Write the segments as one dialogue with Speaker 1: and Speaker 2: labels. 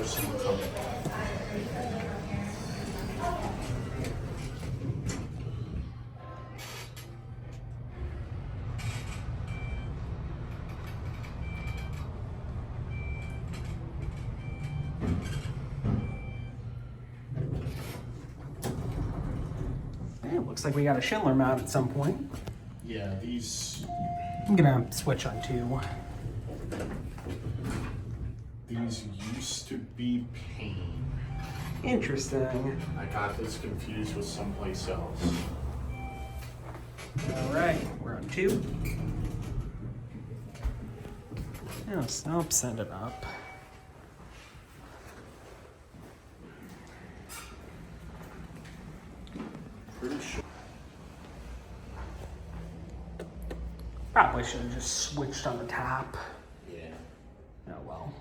Speaker 1: person will come in.
Speaker 2: It looks like we got a Schindler mount at some point.
Speaker 1: Yeah, these
Speaker 2: I'm gonna switch on two.
Speaker 1: used to be pain.
Speaker 2: Interesting.
Speaker 1: I got this confused with someplace else.
Speaker 2: All right, we're on two. Yes, nope, send it up.
Speaker 1: Pretty sure.
Speaker 2: Probably should have just switched on the top.
Speaker 1: Yeah.
Speaker 2: Oh well.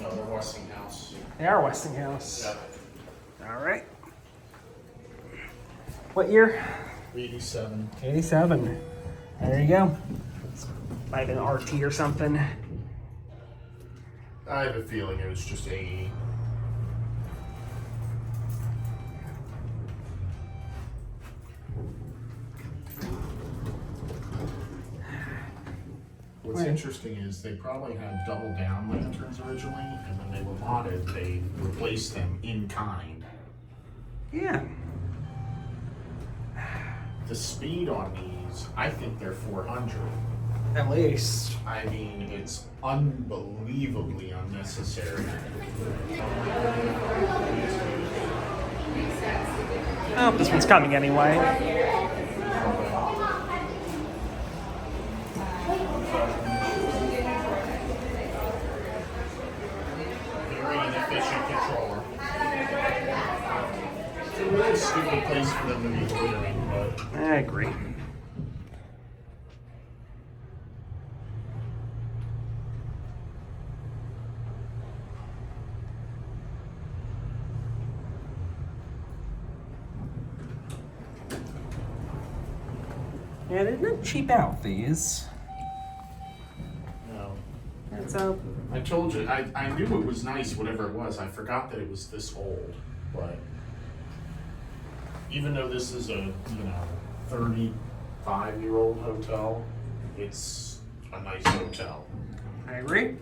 Speaker 1: No, they're Westinghouse.
Speaker 2: They are Westinghouse.
Speaker 1: Yep.
Speaker 2: All right. What year?
Speaker 1: 87.
Speaker 2: 87. There you go. Might have been RT or something.
Speaker 1: I have a feeling it was just a. What's interesting is they probably had double down lanterns originally, and when they were modded, they replaced them in kind.
Speaker 2: Yeah.
Speaker 1: The speed on these, I think they're 400.
Speaker 2: At least.
Speaker 1: I mean, it's unbelievably unnecessary.
Speaker 2: Oh, this one's coming anyway.
Speaker 1: Very inefficient controller. It's a really stupid place for them to be loitering, but
Speaker 2: I agree. Yeah, they didn't cheap out these.
Speaker 1: no.
Speaker 2: It's
Speaker 1: I told you, I knew it was nice, whatever it was. I forgot that it was this old, but even though this is a 35-year-old hotel, it's a nice hotel.
Speaker 2: I agree.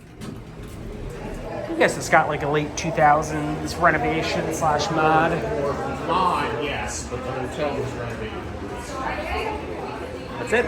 Speaker 2: I guess it's got like a late 2000s renovation slash mod.
Speaker 1: Mod, yes, but the hotel was renovated.
Speaker 2: That's it.